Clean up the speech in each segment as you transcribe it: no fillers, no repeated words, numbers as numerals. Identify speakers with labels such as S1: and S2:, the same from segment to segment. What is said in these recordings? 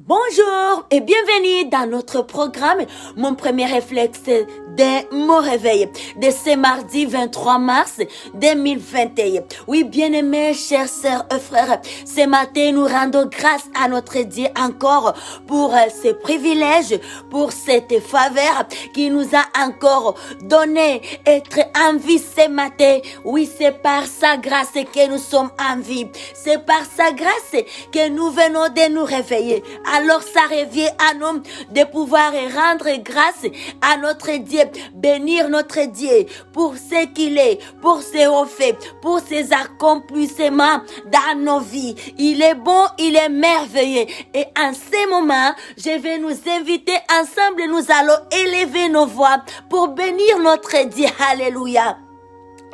S1: Bonjour et bienvenue dans notre programme. Mon premier réflexe dès mon réveil de ce mardi 23 mars 2021. Oui, bien-aimés, chers sœurs et frères, ce matin, nous rendons grâce à notre Dieu encore pour ce privilège, pour cette faveur qui nous a encore donné être en vie ce matin. Oui, c'est par sa grâce que nous sommes en vie. C'est par sa grâce que nous venons de nous réveiller. Alors ça revient à nous de pouvoir rendre grâce à notre Dieu, bénir notre Dieu pour ce qu'il est, pour ses faits, pour ses accomplissements dans nos vies. Il est bon, il est merveilleux. Et en ce moment, je vais nous inviter ensemble, nous allons élever nos voix pour bénir notre Dieu. Alléluia.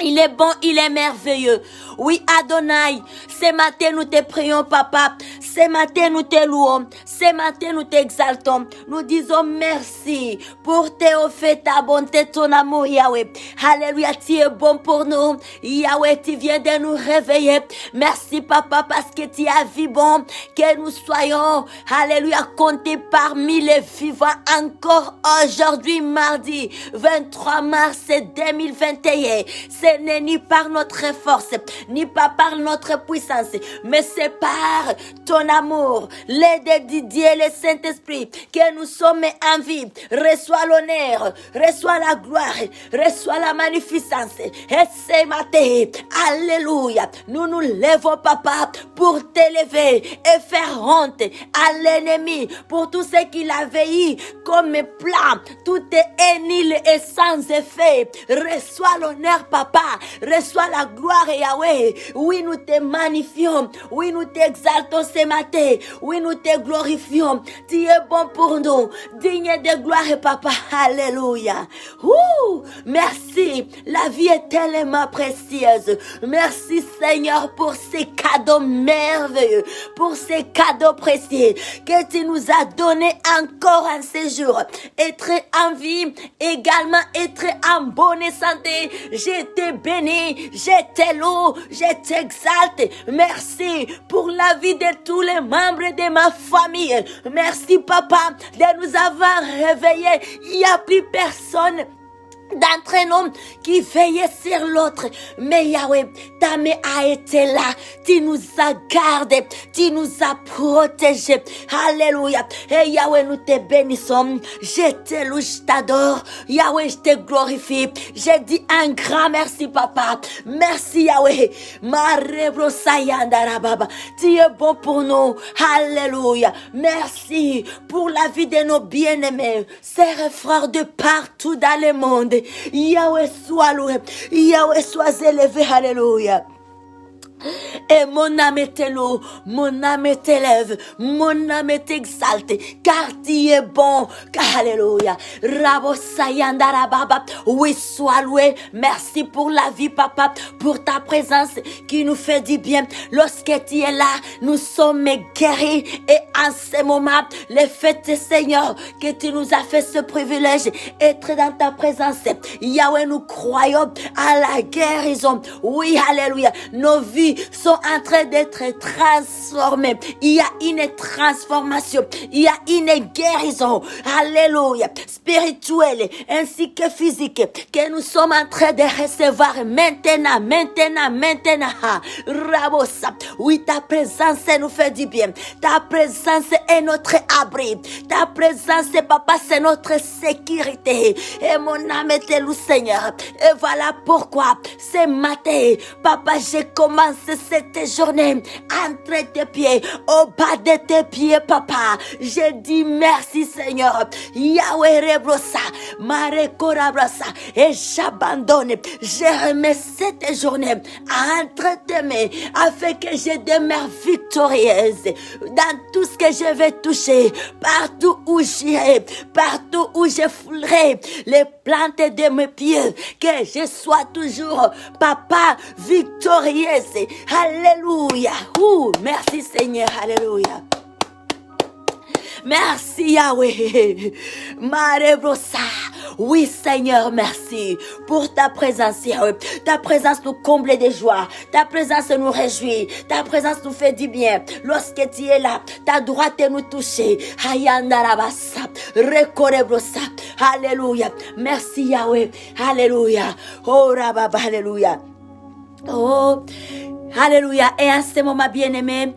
S1: Il est bon, il est merveilleux. Oui, Adonai, ce matin nous te prions, papa. Ce matin nous te louons. Ce matin nous t'exaltons. Nous disons merci pour tes faits, ta bonté, ton amour, Yahweh. Alléluia, tu es bon pour nous. Yahweh, tu viens de nous réveiller. Merci, papa, parce que tu as vu bon que nous soyons, alléluia, comptés parmi les vivants encore aujourd'hui, mardi 23 mars 2021. Ce n'est ni par notre force, ni pas par notre puissance, mais c'est par ton amour, l'aide de Dieu et le Saint-Esprit que nous sommes en vie. Reçois l'honneur, reçois la gloire, reçois la magnificence. Et ce matin, alléluia, nous nous levons, papa, pour t'élever et faire honte à l'ennemi pour tout ce qu'il avait eu comme plan. Tout est nul et sans effet. Reçois l'honneur, papa. Reçois la gloire, Yahweh. Oui, nous te magnifions. Oui, nous t'exaltons ce matin. Oui, nous te glorifions. Tu es bon pour nous. Digne de gloire, papa. Alléluia. Merci. La vie est tellement précieuse. Merci, Seigneur, pour ces cadeaux merveilleux, pour ces cadeaux précieux que tu nous as donnés encore en ce jour. Être en vie, également être en bonne santé. Je te bénis, je te loue, je t'exalte. Merci pour la vie de tous les membres de ma famille. Merci, papa, de nous avoir réveillés. Il n'y a plus personne d'entre nous qui veillait sur l'autre. Mais Yahweh, ta main a été là. Tu nous as gardés. Tu nous as protégés. Alléluia. Et Yahweh, nous te bénissons. Je te loue, je t'adore. Yahweh, je te glorifie. Je dis un grand merci, papa. Merci, Yahweh. Tu es bon pour nous. Alléluia. Merci pour la vie de nos bien-aimés, sœurs et frères de partout dans le monde. Yahweh soit loué, Yahweh soit élevé, alléluia. Et mon âme est louée, mon âme est élève, mon âme est exaltée, car tu es bon, alléluia. Rabo Sayandara Baba, oui, sois loué. Merci pour la vie, papa, pour ta présence qui nous fait du bien. Lorsque tu es là, nous sommes guéris. Et en ce moment, le fait, Seigneur, que tu nous as fait ce privilège, être dans ta présence. Yahweh, nous croyons à la guérison. Oui, alléluia. Nos vies sont en train d'être transformées. Il y a une transformation. Il y a une guérison. Alléluia. Spirituelle ainsi que physique. Que nous sommes en train de recevoir maintenant. Rabosa. Oui, ta présence nous fait du bien. Ta présence est notre abri. Ta présence, papa, c'est notre sécurité. Et mon âme est louée, Seigneur. Et voilà pourquoi ce matin, papa, j'ai commencé cette journée entre tes pieds, au bas de tes pieds, papa. Je dis merci, Seigneur. Yahweh Rebrosa, Marekora Brosa, et j'abandonne. Je remets cette journée entre tes mains afin que je demeure victorieuse dans tout ce que je vais toucher, partout où j'irai, partout où je foulerai les plantes de mes pieds, que je sois toujours, papa, victorieuse. Alléluia. Merci, Seigneur. Alléluia. Merci Yahweh. Marebrosa. Oui, Seigneur, merci pour ta présence, Yahweh. Ta présence nous comble de joie. Ta présence nous réjouit. Ta présence nous fait du bien. Lorsque tu es là, ta droite nous touche. Hayandarabasa, rekorebrosa. Alléluia. Merci, Yahweh. Alléluia. Oh, Rababa, alléluia. Oh, alléluia. Et à ce moment, bien-aimé,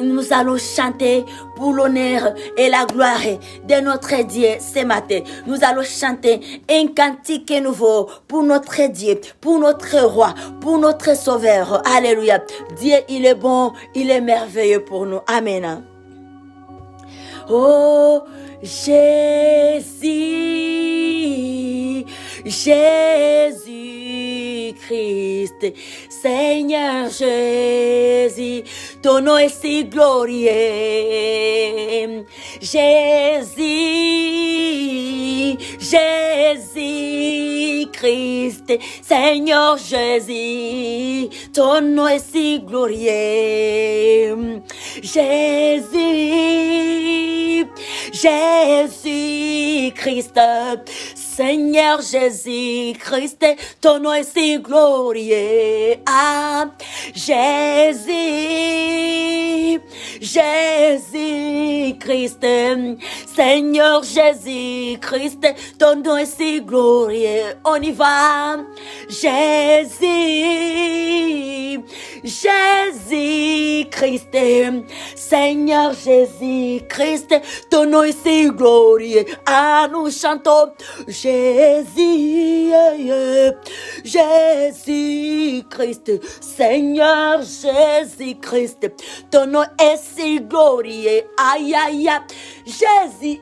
S1: nous allons chanter pour l'honneur et la gloire de notre Dieu ce matin. Nous allons chanter un cantique nouveau pour notre Dieu, pour notre roi, pour notre sauveur. Alléluia. Dieu, il est bon, il est merveilleux pour nous. Amen. Oh, Jésus, Jésus-Christ, Seigneur Jésus, ton nom est si glorieux. Jésus, Jésus-Christ, Seigneur Jésus, ton nom est si glorieux. Jésus, Jésus-Christ, Seigneur Jésus-Christ, ton nom est si glorieux. Ah, Jésus, Jésus-Christ, Seigneur Jésus-Christ, ton nom est si glorieux. On y va. Jésus, Jésus-Christ, Seigneur Jésus-Christ, ton nom est si glorieux. Ah, nous chantons Jésus, Jésus-Christ, Seigneur Jésus-Christ, ton nom est si glorieux. Aïe, aïe, aïe, Jésus,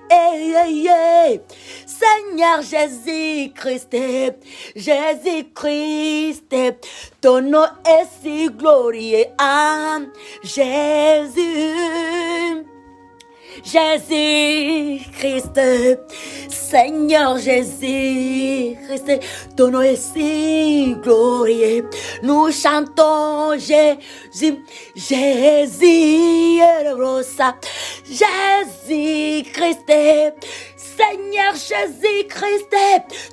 S1: Seigneur Jésus-Christ, Jésus-Christ, ton nom est si glorieux. Ah, Jésus, Jésus-Christ, Seigneur Jésus-Christ, ton nom est si glorieux. Nous chantons Jésus, Jésus, Jésus-Christ, Seigneur Jésus-Christ,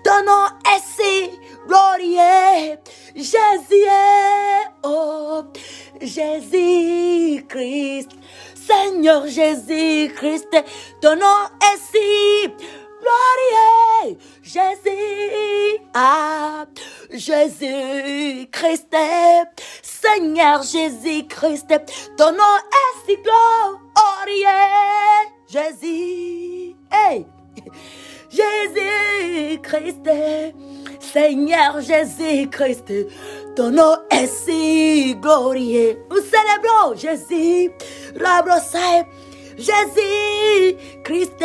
S1: ton nom est si glorieux. Jésus, oh, Jésus-Christ, Seigneur Jésus-Christ, ton nom est si glorieux. Jésus, ah, Jésus-Christ, Seigneur Jésus-Christ, ton nom est si glorieux. Jésus, hey, Jésus-Christ, Seigneur Jésus-Christ, ton nom est si glorieux. Nous célébrons Jésus, Rabrosai, Jésus-Christ,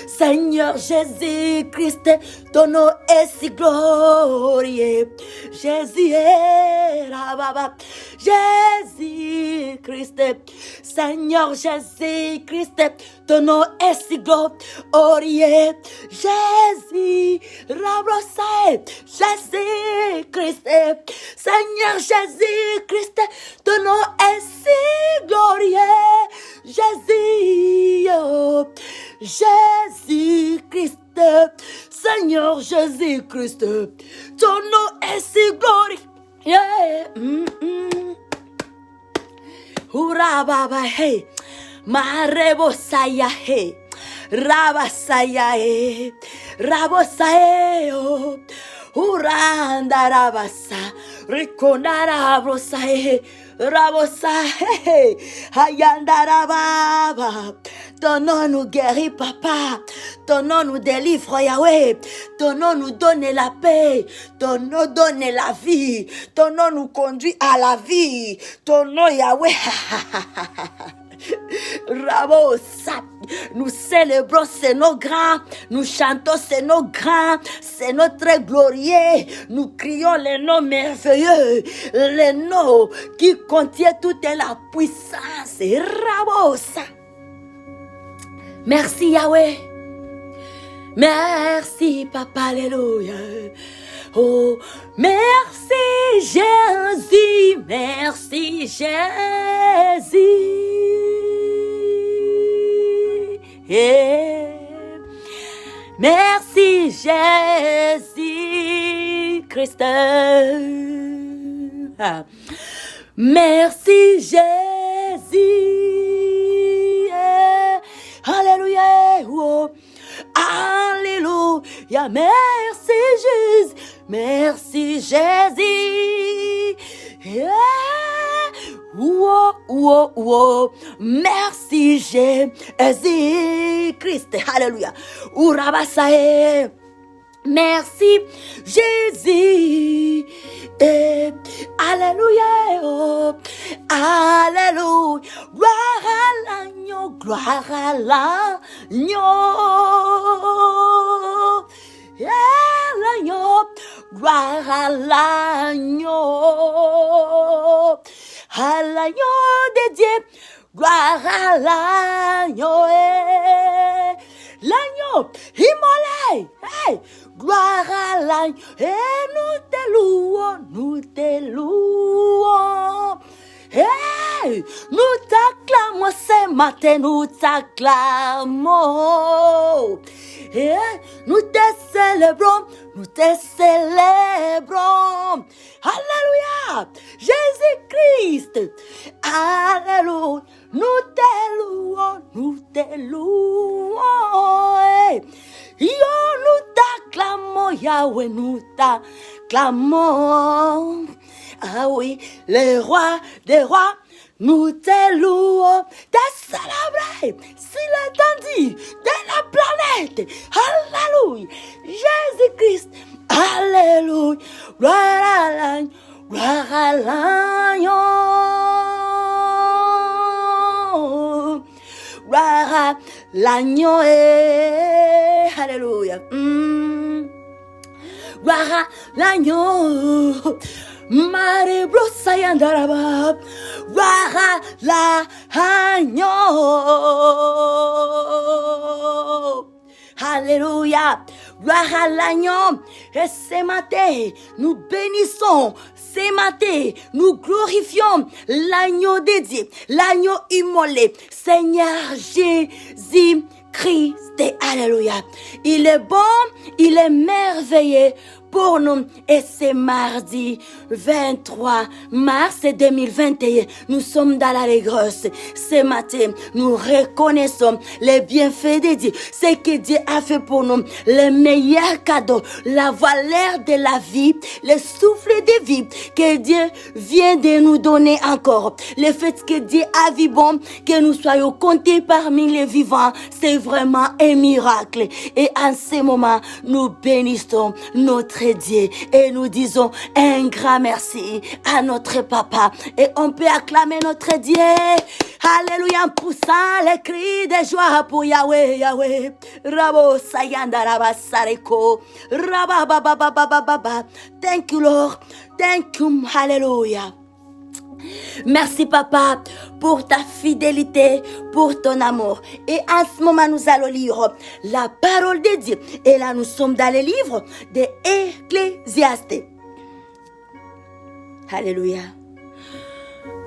S1: Seigneur Jésus-Christ, ton nom est si glorieux. Jésus est là-bas, Jésus-Christ, Seigneur Jésus-Christ, ton nom est si glorieux. Jésus, Rabrosai, Jésus-Christ, Seigneur Jésus-Christ, ton nom est si glorieux. Jésus, oh, Jésus-Christ, Seigneur Jésus-Christ, ton nom est si glorieux. Yeah. Hurra baba hey, marebosaya hey, rabasaya hey, rabosaya oh, hurra andarabasa, ricondarabrosa hey. Rabosa, hey, Hayandarababa. Ton nom nous guérit, papa. Ton nom nous délivre, Yahweh. Ton nom nous donne la paix. Ton nom donne la vie. Ton nom nous conduit à la vie. Ton nom, Yahweh. Rabosa. Nous célébrons, c'est nos grands. Nous chantons, c'est nos grands. C'est notre très glorieux. Nous crions les noms merveilleux. Les noms qui contiennent toute la puissance. Rabosa. Merci Yahweh. Merci Papa, alléluia. Oh, merci Jésus. Merci Jésus. Yeah. Merci Jésus-Christ. Merci Jésus. Alléluia. Oh. Alléluia. Merci Jésus. Merci Jésus. Wow, wow, wow. Merci Jésus-Christ. Alléluia. Urabasae. Merci Jésus. Alléluia. Oh. Alléluia. Gloire à l'agneau. Gloire à l'agneau. L'agneau. Gloire à l'agneau. À l'agneau de Dieu. Gloire à l'agneau. L'agneau immolé. Hey. Gloire à l'agneau. Et nous te louons. Nous te louons. Hey, nous t'acclamons ce matin, nous t'acclamons. Hey, nous te célébrons, nous te célébrons. Alléluia, Jésus-Christ. Alléluia, nous te louons, nous te louons. Hey. Yo, nous t'acclamons, Yahweh, nous t'acclamons. Ah oui, le roi des rois, nous te louons, te célébrer sur l'étendue de la planète. Alléluia, Jésus-Christ. Alléluia, gloire à l'agneau, gloire à l'agneau. Gloire à l'agneau. Alléluia. Gloire à l'agneau. Mare brossa yandaraba, gloire à l'agneau. Alléluia, gloire à l'agneau. Et ce matin, nous bénissons. Ce matin, nous glorifions l'agneau de Dieu, l'agneau immolé, Seigneur Jésus-Christ. Alléluia. Il est bon, il est merveilleux pour nous. Et c'est mardi 23 mars 2021. Nous sommes dans l'allégresse. Ce matin, nous reconnaissons les bienfaits de Dieu. Ce que Dieu a fait pour nous. Les meilleurs cadeaux. La valeur de la vie. Le souffle de vie que Dieu vient de nous donner encore. Le fait que Dieu a vu bon, que nous soyons comptés parmi les vivants. C'est vraiment un miracle. Et en ce moment, nous bénissons notre Dieu et nous disons un grand merci à notre papa. Et on peut acclamer notre Dieu. Alléluia, en poussant les cris de joie pour Yahweh, Yahweh. Rabo sayanda rabasareko. Rababababababa. Thank you, Lord. Thank you. Hallelujah. Merci papa pour ta fidélité, pour ton amour. Et en ce moment, nous allons lire la parole de Dieu. Et là, nous sommes dans le livre de Ecclésiastes. Alléluia.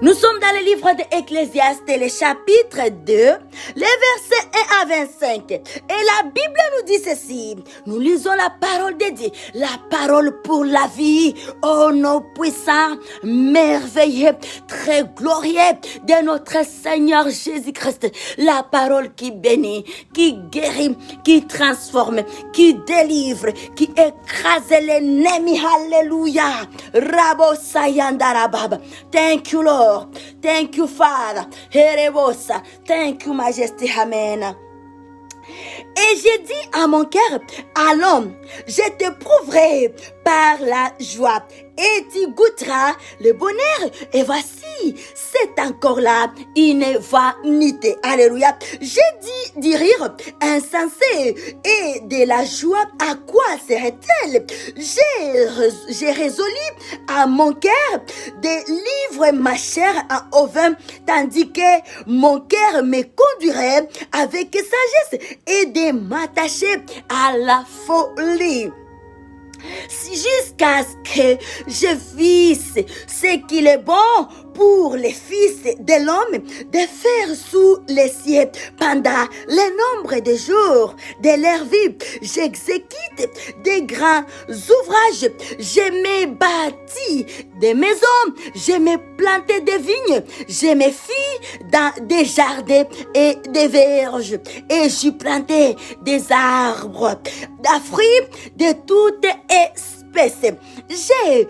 S1: Nous sommes dans le livre de Ecclésiastes, le chapitre 2, les versets 1 à 25. Et la Bible nous dit ceci. Nous lisons la parole de Dieu, la parole pour la vie. Oh, nom puissant, merveilleux, très glorieux de notre Seigneur Jésus-Christ. La parole qui bénit, qui guérit, qui transforme, qui délivre, qui écrase l'ennemi. Alléluia. Rabo sayandarabab. Thank you, Lord. Thank you, Father. Herebosa. Thank you, Majesté. Amen. Et j'ai dit à mon cœur, allons, je te prouverai par la joie et tu goûteras le bonheur. Et voici, c'est encore là une vanité. Alléluia. J'ai dit du rire insensé et de la joie, à quoi serait-elle? J'ai résolu à mon cœur de livrer ma chair au vin, tandis que mon cœur me conduirait avec sagesse et de m'attacher à la folie. jusqu'à ce que je visse ce qu'il est bon pour les fils de l'homme de faire sous les cieux pendant le nombre de jours de leur vie. J'exécute des grands ouvrages. Je me bâtis des maisons. Je me plantais des vignes. Je me fis dans des jardins et des verges. Et je plantais des arbres, des fruits de toute espèce. J'ai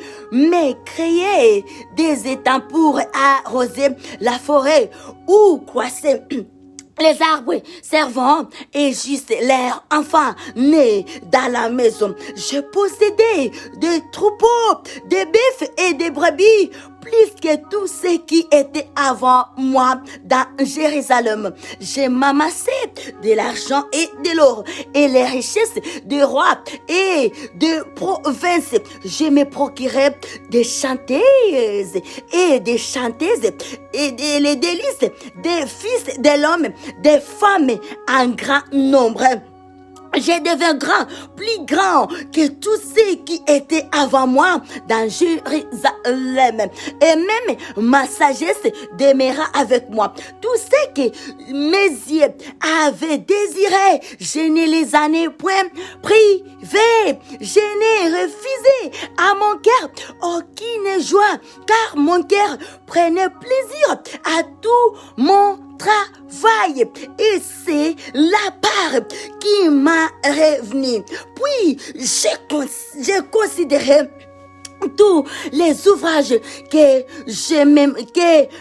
S1: créé des étangs pour arroser la forêt ou croiser les arbres servant et juste leurs enfants nés dans la maison. Je possédais des troupeaux, des bœufs et des brebis, plus que tous ceux qui étaient avant moi dans Jérusalem. J'ai m'amassé de l'argent et de l'or et les richesses des rois et de provinces. Je me procurais des chanteuses et des chanteuses et les délices des fils de l'homme, des femmes en grand nombre. Je deviens grand, plus grand que tous ceux qui étaient avant moi dans Jérusalem. Et même ma sagesse demeura avec moi. Tout ce que mes yeux avaient désiré, je ne les en ai point privé. Je n'ai refusé à mon cœur aucune joie, car mon cœur prenait plaisir à tout mon travail, et c'est la part qui m'a revenu. Puis j'ai considéré tous les ouvrages que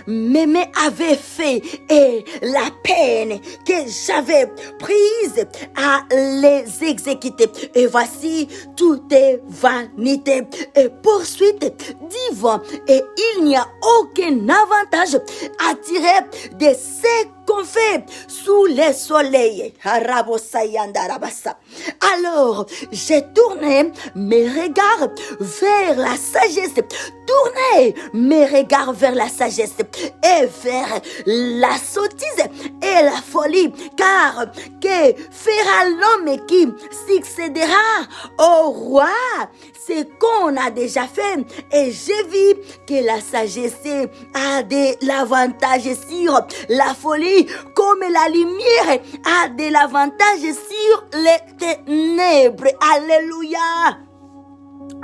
S1: Mémé avait fait et la peine que j'avais prise à les exécuter. Et voici, tout est vanité et poursuite divin, et il n'y a aucun avantage à tirer de ce qu'on fait sous le soleil. Alors, j'ai tourné mes regards vers la sagesse. Tournez mes regards vers la sagesse et vers la sottise et la folie, car que fera l'homme qui succédera au roi? C'est qu'on a déjà fait, et j'ai vu que la sagesse a de l'avantage sur la folie, comme la lumière a de l'avantage sur les ténèbres. Alléluia.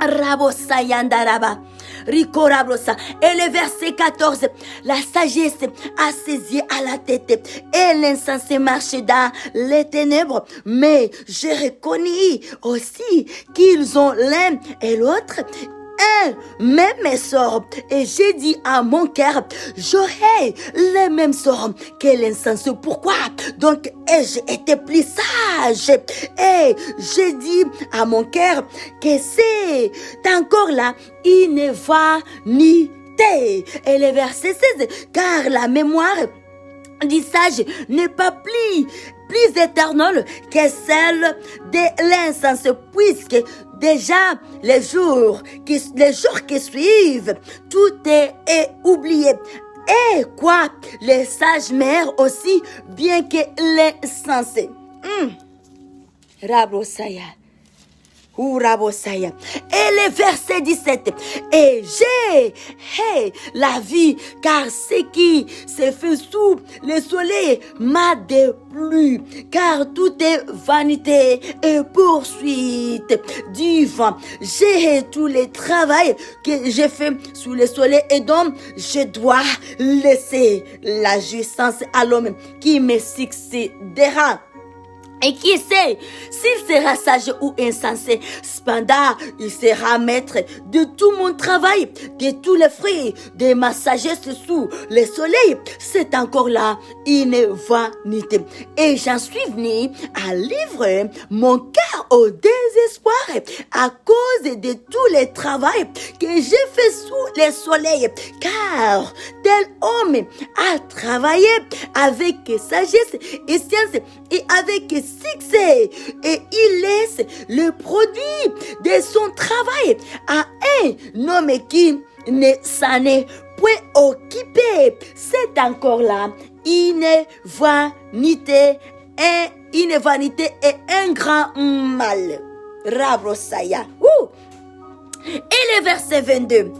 S1: Rabosayandaraba. Rikorabrosa. Et le verset 14, la sagesse a ses yeux à la tête et l'insensé marche dans les ténèbres. Mais j'ai reconnu aussi qu'ils ont l'un et l'autre un même sort. Et j'ai dit à mon cœur, j'aurai le même sort que l'insensé. Pourquoi? Donc, ai-je été plus sage? Et j'ai dit à mon cœur que c'est encore là une vanité. Et le verset 16, car la mémoire du sage n'est pas plus éternelle que celle de l'insensé, puisque déjà les jours qui suivent, tout est oublié. Et quoi, les sages meurent aussi bien que les insensés. Rabrosaya. Et le verset 17. Et j'ai la vie, car ce qui se fait sous le soleil m'a déplu, car tout est vanité et poursuite du vent. J'ai tout le travail que j'ai fait sous le soleil, et donc je dois laisser la jouissance à l'homme qui me succédera. Et qui sait s'il sera sage ou insensé? Cependant, il sera maître de tout mon travail, de tous les fruits de ma sagesse sous le soleil. C'est encore là une vanité. Et j'en suis venu à livrer mon cœur au désespoir à cause de tout le travail que j'ai fait sous le soleil. Car tel homme a travaillé avec sagesse et science et avec succès, et il laisse le produit de son travail à un homme qui ne s'en est point occupé. C'est encore là une vanité et un grand mal. Rabrosaya. Et le verset 22.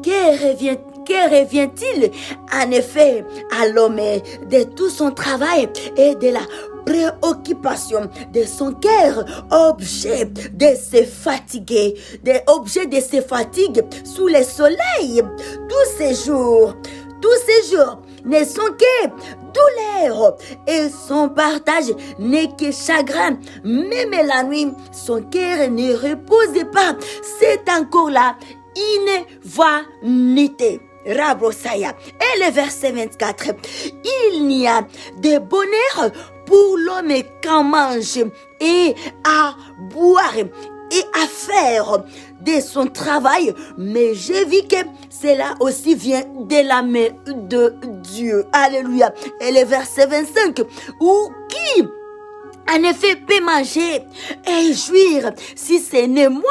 S1: Que revient-il en effet à l'homme de tout son travail et de la préoccupation de son cœur, objet de se fatiguer, objet de se fatigue sous le soleil. Tous ces jours ne sont que douleur et son partage n'est que chagrin. Même la nuit, son cœur ne repose pas. C'est encore là une vanité. Rabrosaya. Et le verset 24. Il n'y a de bonheur pour l'homme qu'à manger et à boire et à faire de son travail, mais j'ai vu que cela aussi vient de la main de Dieu. Alléluia. Et le verset 25, où qui en effet peut manger et jouir si ce n'est moi,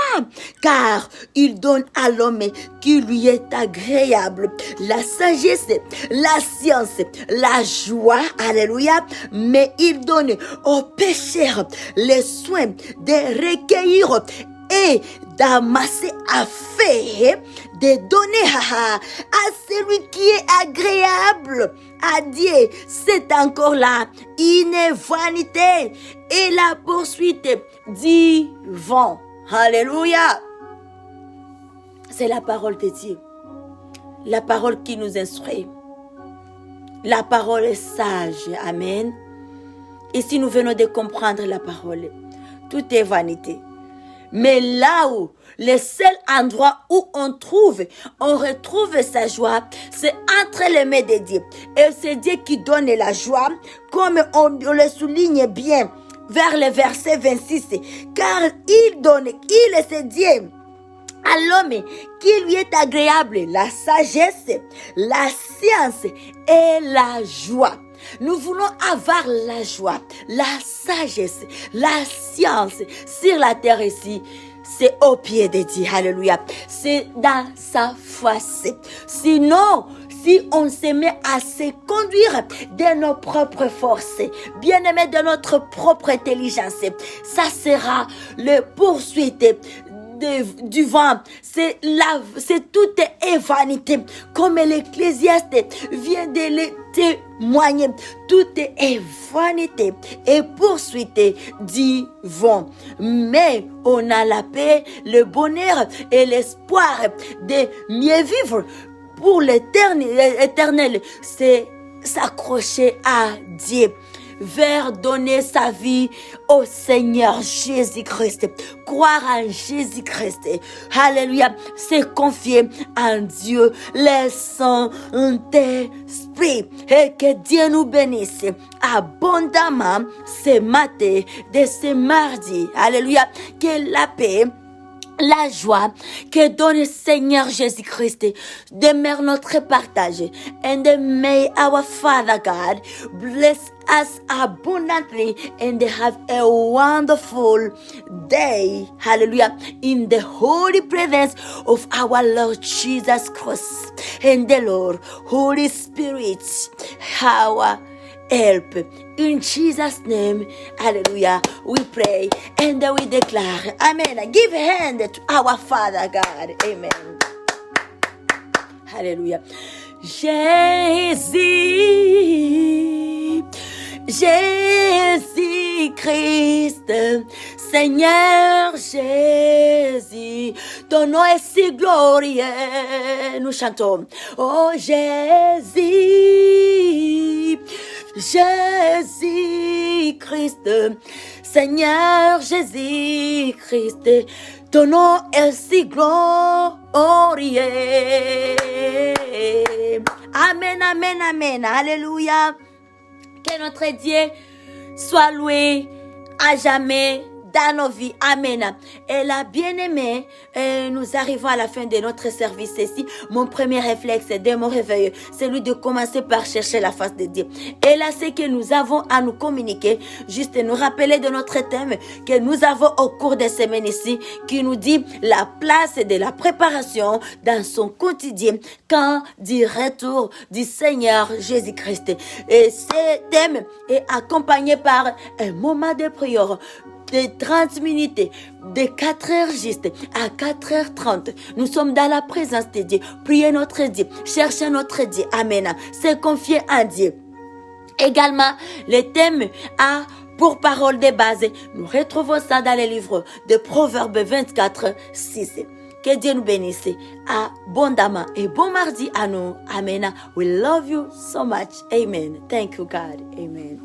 S1: car il donne à l'homme qui lui est agréable la sagesse, la science, la joie, alléluia, mais il donne aux pécheurs le soin de recueillir et d'amasser afin de donner à celui qui est agréable à Dieu. C'est encore là une vanité et la poursuite du vent. Alléluia. C'est la parole de Dieu. La parole qui nous instruit. La parole est sage. Amen. Et si nous venons de comprendre la parole, tout est vanité. Mais là où, le seul endroit où on retrouve sa joie, c'est entre les mains de Dieu. Et c'est Dieu qui donne la joie, comme on le souligne bien vers le verset 26. Car c'est Dieu à l'homme qui lui est agréable, la sagesse, la science et la joie. Nous voulons avoir la joie, la sagesse, la science sur la terre ici. C'est au pied de Dieu. Alléluia. C'est dans sa face. Sinon, si on se met à se conduire de nos propres forces, bien aimé de notre propre intelligence, ça sera le poursuite du vent, c'est toute vanité, comme l'Ecclésiaste vient de le témoigner. Tout est vanité et poursuite du vent. Mais on a la paix, le bonheur et l'espoir de mieux vivre pour l'éternel. C'est s'accrocher à Dieu, vers donner sa vie au Seigneur Jésus-Christ. Croire en Jésus-Christ. Alléluia. Se confier en Dieu, le Saint-Esprit. Et que Dieu nous bénisse abondamment ce matin, de ce mardi. Alléluia. Que la paix, la joie que donne le Seigneur Jésus-Christ demeure notre partage. And may our Father God bless us abundantly and have a wonderful day. Hallelujah. In the holy presence of our Lord Jesus Christ and the Lord Holy Spirit, our help. In Jesus' name, hallelujah, we pray and we declare, amen. Give a hand to our Father God, amen. Hallelujah. Jésus-Christ, Seigneur Jésus, ton nom est si glorieux. Nous chantons, oh Jésus, Jésus-Christ, Seigneur Jésus-Christ, ton nom est si glorieux. Amen, amen, amen. Alléluia. Que notre Dieu soit loué à jamais dans nos vies. Amen. Et la bien-aimée, nous arrivons à la fin de notre service ici. Mon premier réflexe dès mon réveil, c'est celui de commencer par chercher la face de Dieu. Et là, c'est que nous avons à nous communiquer, juste nous rappeler de notre thème que nous avons au cours des semaines ici, qui nous dit la place de la préparation dans son quotidien quand du retour du Seigneur Jésus-Christ. Et ce thème est accompagné par un moment de prière. de 30 minutes, de 4 heures juste à 4h30. Nous sommes dans la présence de Dieu. Priez notre Dieu. Cherchez notre Dieu. Amen. Se confier en Dieu. Également, le thème a pour parole de base. Nous retrouvons ça dans les livres de Proverbes 24, 6. Que Dieu nous bénisse abondamment et bon mardi à nous. Amen. We love you so much. Amen. Thank you, God. Amen.